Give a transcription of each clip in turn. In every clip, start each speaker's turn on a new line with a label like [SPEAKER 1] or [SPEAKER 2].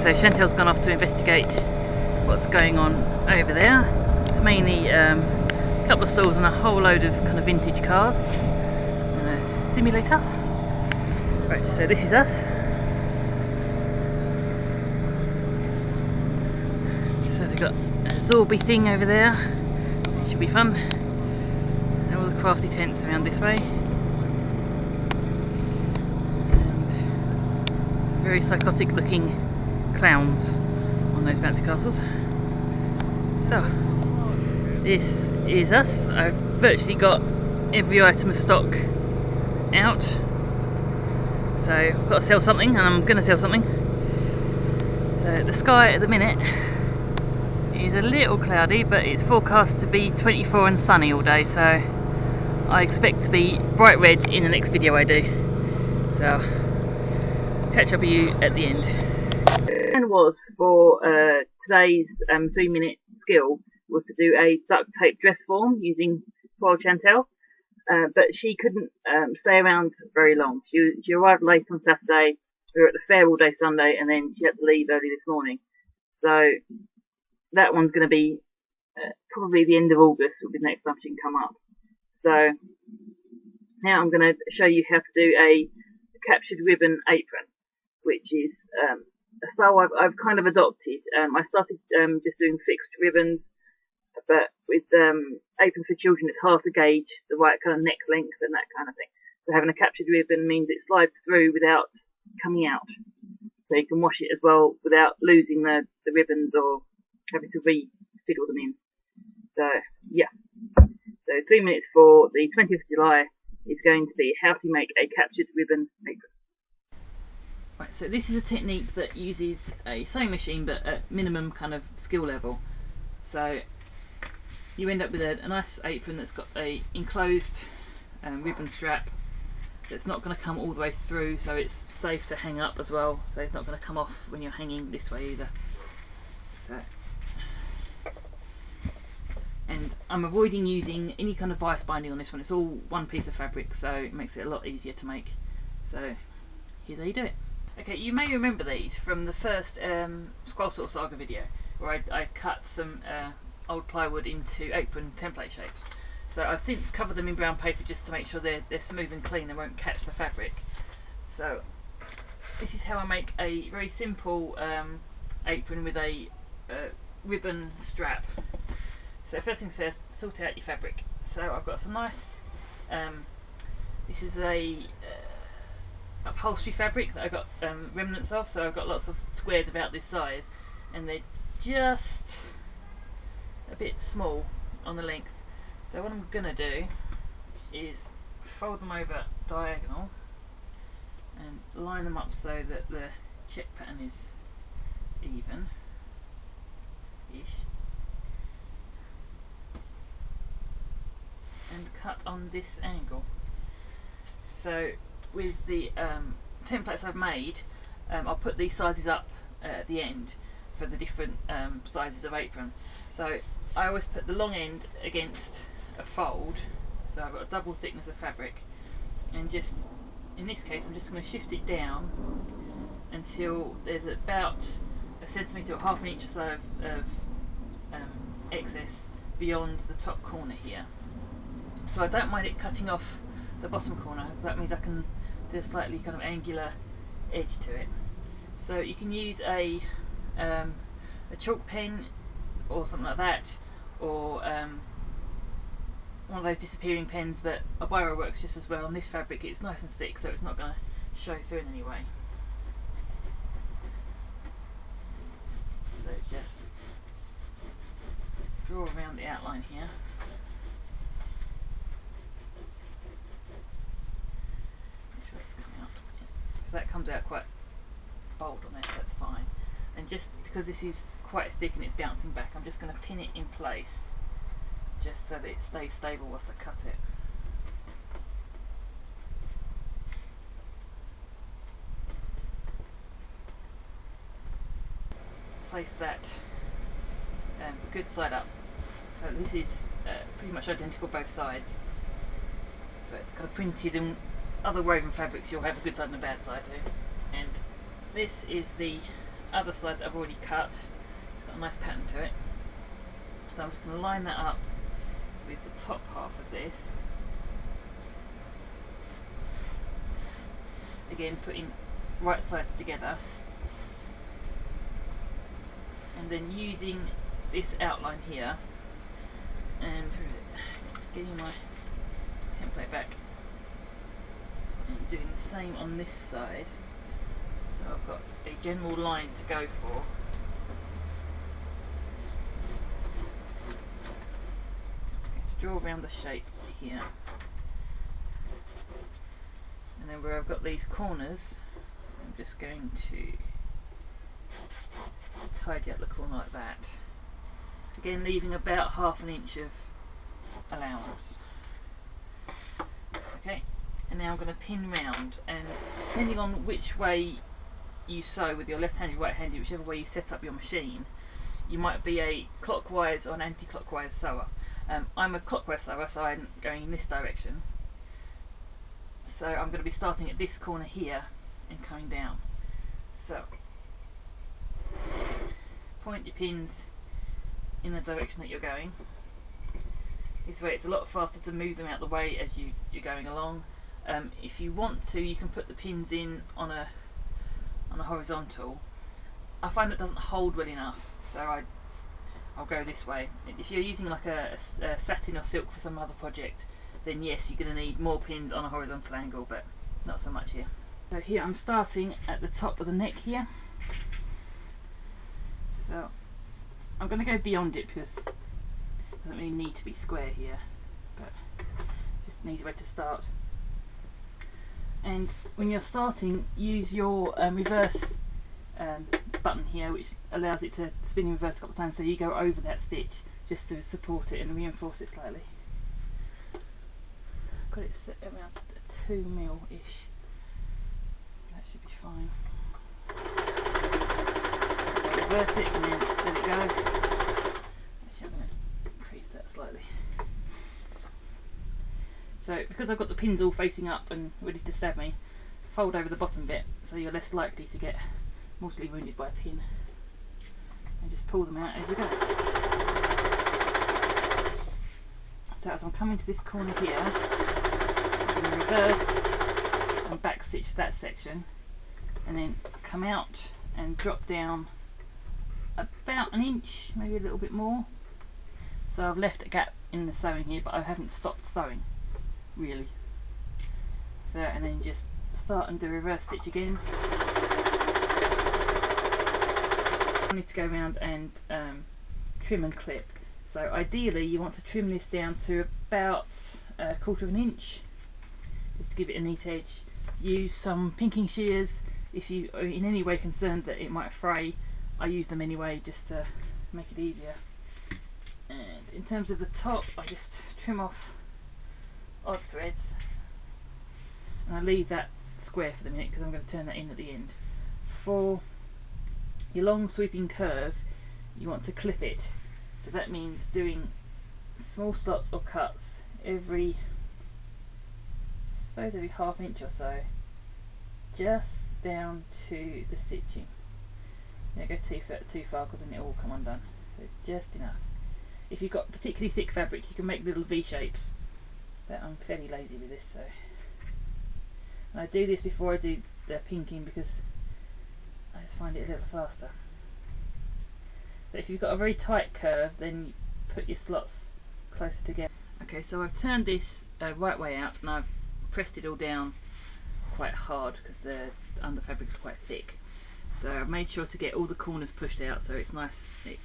[SPEAKER 1] so Chantel's gone off to investigate what's going on over there. It's mainly a couple of stalls and a whole load of kind of vintage cars and a simulator. Right, so this is us. So they've got a Zorby thing over there, it should be fun. And all the crafty tents around this way. And very psychotic looking clowns on those bouncy castles. So, this is us. I've virtually got every item of stock out. So, I've got to sell something, and I'm going to sell something. So, the sky at the minute is a little cloudy, but it's forecast to be 24 and sunny all day, so I expect to be bright red in the next video I do. So, catch up with you at the end. The plan was for today's 3-minute skill was to do a duct tape dress form using poor Chantel, but she couldn't stay around very long. She arrived late on Saturday. We were at the fair all day Sunday, and then she had to leave early this morning. So that one's going to be probably the end of August will be the next time she can come up. So now I'm going to show you how to do a captured ribbon apron, which is a style I've kind of adopted. I started just doing fixed ribbons, but with aprons for children it's hard to gauge the right kind of neck length and that kind of thing. So having a captured ribbon means it slides through without coming out. So you can wash it as well without losing the ribbons or having to re-fiddle them in. So yeah. So 3 minutes for the 20th of July is going to be how to make a captured ribbon apron. Right, so this is a technique that uses a sewing machine but at minimum kind of skill level. So you end up with a nice apron that's got a enclosed ribbon strap that's not going to come all the way through, so it's safe to hang up as well, so it's not going to come off when you're hanging this way either. So, and I'm avoiding using any kind of vice binding on this one. It's all one piece of fabric, so it makes it a lot easier to make. So here's how you do it. Okay, you may remember these from the first Scroll Saw Saga video, where I cut some old plywood into apron template shapes. So I've since covered them in brown paper just to make sure they're smooth and clean and won't catch the fabric. So this is how I make a very simple apron with a ribbon strap. So first things first, sort out your fabric. So I've got some nice, this is a upholstery fabric that I got remnants of, so I've got lots of squares about this size, and they're just a bit small on the length. So what I'm going to do is fold them over diagonal and line them up so that the check pattern is even-ish, and cut on this angle. So with the templates I've made, I'll put these sizes up at the end for the different sizes of apron. So I always put the long end against a fold, so I've got a double thickness of fabric, and just in this case I'm just going to shift it down until there's about a centimetre or half an inch or so of excess beyond the top corner here. So I don't mind it cutting off the bottom corner, that means I can do a slightly kind of angular edge to it. So you can use a chalk pen or something like that, or one of those disappearing pens, but a biro works just as well. On this fabric it's nice and thick, so it's not going to show through in any way. So just draw around the outline here. Make sure it's coming up. So that comes out quite bold on there, so that's fine. And just because this is quite thick and it's bouncing back, I'm just going to pin it in place just so that it stays stable whilst I cut it. Place that good side up. So this is pretty much identical both sides. So it's kind of printed, in other woven fabrics you'll have a good side and a bad side too. And this is the other side that I've already cut. It's got a nice pattern to it. So I'm just going to line that up with the top half of this. Again, putting right sides together, and then using this outline here and getting my template back and doing the same on this side. So I've got a general line to go for. Let's draw around the shape here, and then where I've got these corners, I'm just going to tidy up the corner like that. Again, leaving about ½ inch of allowance. Okay, and now I'm going to pin round, and depending on which way you sew, with your left-handed, right-handed, whichever way you set up your machine, you might be a clockwise or an anti-clockwise sewer. I'm a clockwise sewer, so I'm going in this direction. So I'm going to be starting at this corner here and coming down. So point your pins in the direction that you're going. This way it's a lot faster to move them out the way as you're going along. If you want to, you can put the pins in on a horizontal. I find it doesn't hold well enough, so I'll go this way. If you're using like a satin or silk for some other project, then yes, you're going to need more pins on a horizontal angle, but not so much here. So here I'm starting at the top of the neck here. So I'm going to go beyond it because it doesn't really need to be square here, but just an easy way to start. And when you're starting, use your reverse button here, which allows it to spin in reverse a couple of times, so you go over that stitch just to support it and reinforce it slightly. Got it set around 2mm-ish. That should be fine. Reverse it and then let it go. Actually, I'm going to increase that slightly. So because I've got the pins all facing up and ready to stab me, fold over the bottom bit so you're less likely to get mortally wounded by a pin, and just pull them out as you go. So as I'm coming to this corner here, I'm going to reverse and back stitch that section, and then come out and drop down about 1 inch, maybe a little bit more. So I've left a gap in the sewing here, but I haven't stopped sewing really. So, and then just start and do a reverse stitch again. I need to go around and trim and clip. So ideally you want to trim this down to about 1/4 inch, just to give it a neat edge. Use some pinking shears if you are in any way concerned that it might fray. I use them anyway just to make it easier. And in terms of the top, I just trim off odd threads, and I leave that square for the minute because I'm going to turn that in at the end. For your long sweeping curve, you want to clip it, so that means doing small slots or cuts every, I suppose every ½ inch or so, just down to the stitching. Don't go too far because then it will all come undone. So just enough. If you've got particularly thick fabric, you can make little V shapes, but I'm fairly lazy with this, so. And I do this before I do the pinking because I just find it a little faster. But if you've got a very tight curve, then you put your slots closer together. Okay, so I've turned this right way out, and I've pressed it all down quite hard because the under fabric's quite thick. So I've made sure to get all the corners pushed out so it's nice, it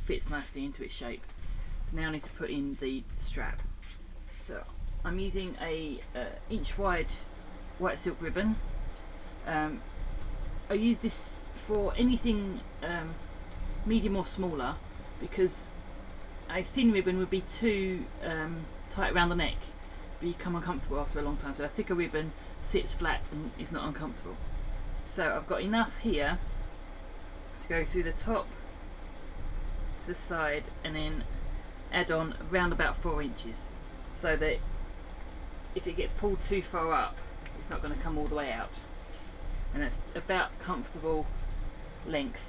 [SPEAKER 1] fits nicely into its shape. So now I need to put in the strap. So I'm using a inch wide white silk ribbon. I use this for anything medium or smaller because a thin ribbon would be too tight around the neck, but you become uncomfortable after a long time. So a thicker ribbon sits flat and is not uncomfortable. So I've got enough here to go through the top to the side and then add on around about 4 inches, so that if it gets pulled too far up, it's not going to come all the way out, and it's about comfortable length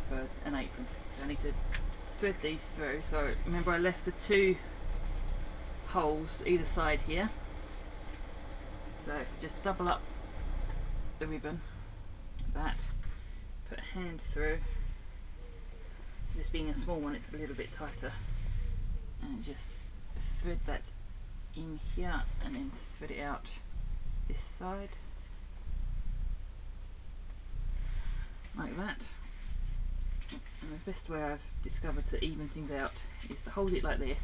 [SPEAKER 1] for an apron. So I need to thread these through. So remember, I left the 2 holes either side here. So if you just double up the ribbon, that, put a hand through. This being a small one, it's a little bit tighter, and just thread that in here and then thread it out this side like that. And the best way I've discovered to even things out is to hold it like this,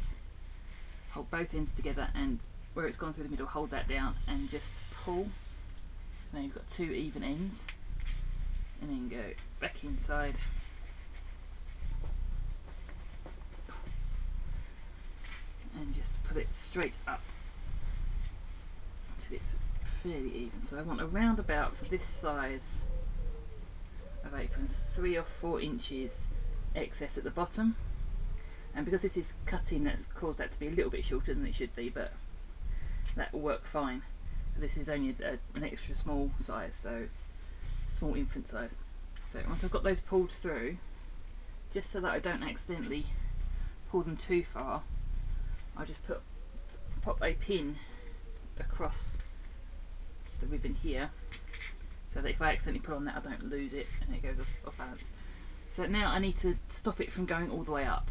[SPEAKER 1] hold both ends together, and where it's gone through the middle, hold that down and just pull. So now you've got 2 even ends, and then go back inside and just put it straight up until it's fairly even. So I want around about, for this size of apron, 3 or 4 inches excess at the bottom, and because this is cutting, that's caused that to be a little bit shorter than it should be, but that will work fine. This is only an extra small size, so small infant size. So once I've got those pulled through, just so that I don't accidentally pull them too far, I just pop a pin across the ribbon here, so that if I accidentally pull on that, I don't lose it and it goes off balance. So now I need to stop it from going all the way up.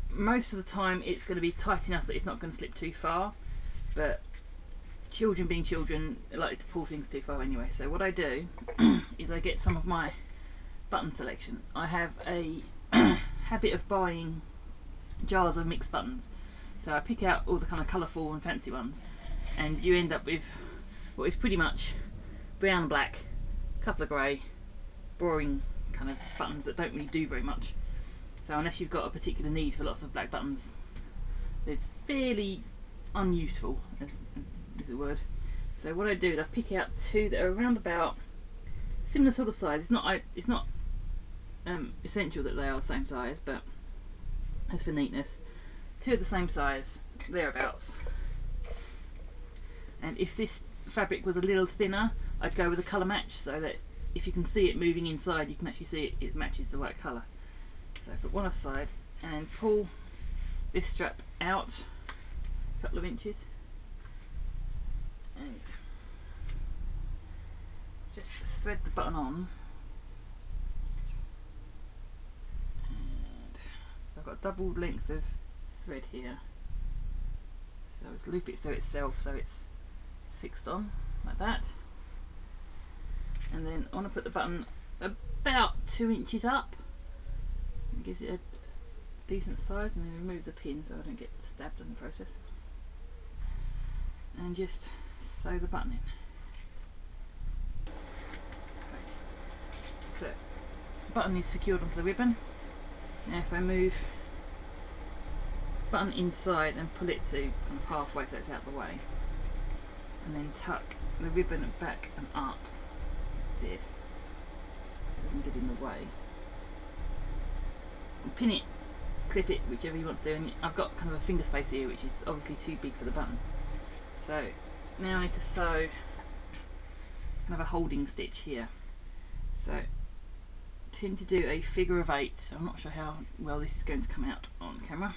[SPEAKER 1] Most of the time it's going to be tight enough that it's not going to slip too far, but children being children like to pull things too far anyway. So what I do is I get some of my button selection. I have a habit of buying jars of mixed buttons, so I pick out all the kind of colourful and fancy ones, and you end up with what is pretty much brown, black, couple of grey, boring kind of buttons that don't really do very much. So unless you've got a particular need for lots of black buttons, it's fairly unuseful, is the word. So what I do is I pick out 2 that are around about similar sort of size. It's not essential that they are the same size, but as for neatness, 2 of the same size, thereabouts. And if this fabric was a little thinner, I'd go with a colour match, so that if you can see it moving inside, you can actually see it matches the right colour. So put one aside and pull this strap out a couple of inches and just thread the button on. And I've got a double length of thread here, so let's loop it through itself so it's fixed on like that. And then I want to put the button about 2 inches up. It gives it a decent size, and then remove the pin so I don't get stabbed in the process. And just sew the button in. Okay. So the button is secured onto the ribbon. Now if I move the button inside and pull it to kind of halfway so it's out of the way, and then tuck the ribbon back and up like this, it doesn't get in the way. Pin it, clip it, whichever you want to do, and I've got kind of a finger space here which is obviously too big for the button. So now I need to sew kind of a holding stitch here. So I tend to do a figure of 8. I'm not sure how well this is going to come out on camera.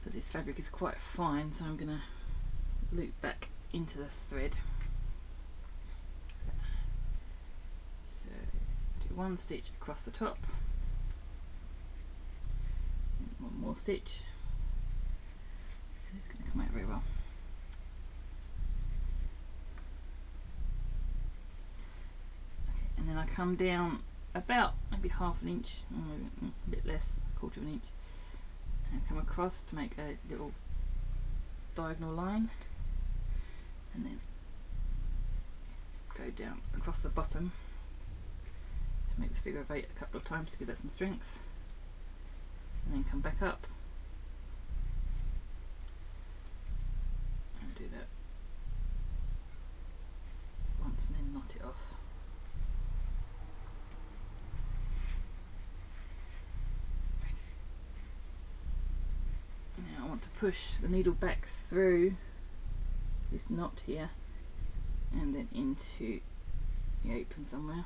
[SPEAKER 1] But this fabric is quite fine, so I'm going to loop back into the thread. So do 1 stitch across the top, and 1 more stitch. It's going to come out very well. Okay, and then I come down about maybe ½ an inch, or maybe a bit less, 1/4 of an inch, and come across to make a little diagonal line, and then go down across the bottom to make the figure of 8 a couple of times to give that some strength, and then come back up and do that once and then knot it off. Now I want to push the needle back through this knot here and then into the apron somewhere.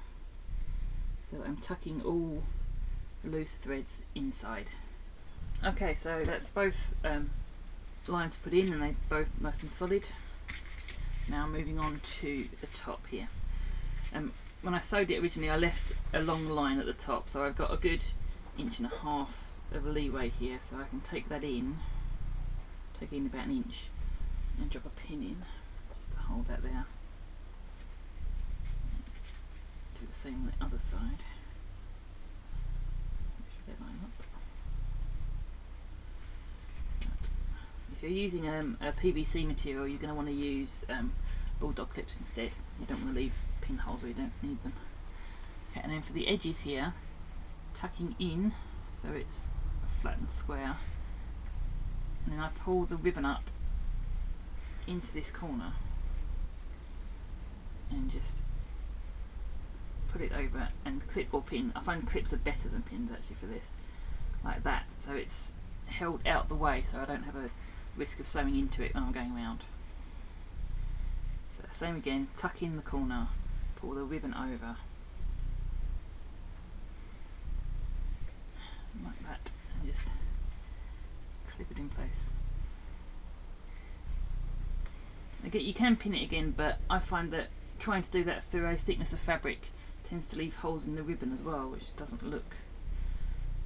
[SPEAKER 1] So I'm tucking all the loose threads inside. Okay, so that's both lines put in, and they're both nice and solid. Now moving on to the top here. When I sewed it originally, I left a long line at the top, so I've got a good 1.5 inches of leeway here, so I can take that in, take in about 1 inch, and drop a pin in just to hold that there. Do the same on the other side. Make sure they line up. If you're using a PVC material, you're going to want to use bulldog clips instead. You don't want to leave pinholes where you don't need them. Okay, and then for the edges here, tucking in so it's a flattened square, and then I pull the ribbon up into this corner and just put it over and clip or pin. I find clips are better than pins actually for this, like that, so it's held out the way so I don't have a risk of sewing into it when I'm going around. So same again, tuck in the corner, pull the ribbon over like that, and just clip it in place. Again, you can pin it again, but I find that trying to do that through a thickness of fabric tends to leave holes in the ribbon as well, which doesn't look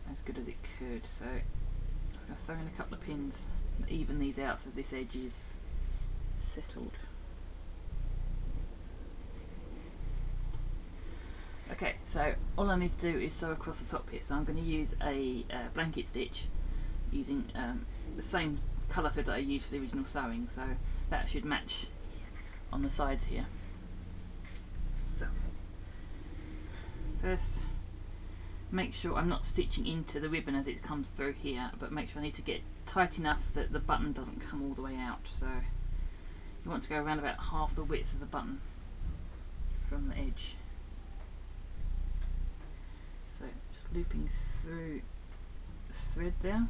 [SPEAKER 1] as good as it could. So I'm going to throw in a couple of pins and even these out so this edge is settled. Okay, so all I need to do is sew across the top here. So I'm going to use a blanket stitch using the same colour thread that I used for the original sewing, so that should match on the sides here. So first, make sure I'm not stitching into the ribbon as it comes through here, but make sure I need to get tight enough that the button doesn't come all the way out. So you want to go around about half the width of the button from the edge. So just looping through the thread there.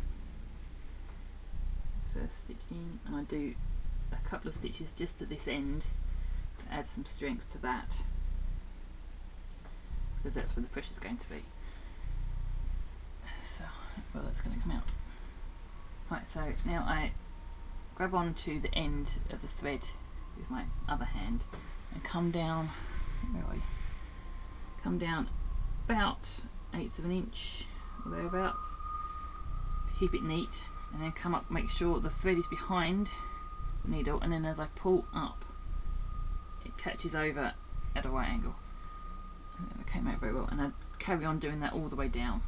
[SPEAKER 1] First stitch in, and I do a couple of stitches just at this end to add some strength to that, because that's where the pressure is going to be. So, well, that's going to come out. Right, so now I grab onto the end of the thread with my other hand and come down, where are we? Come down about 1/8 of an inch or thereabouts to keep it neat, and then come up, make sure the thread is behind the needle, and then as I pull up it catches over at a right angle. And that came out very well, and I carry on doing that all the way down.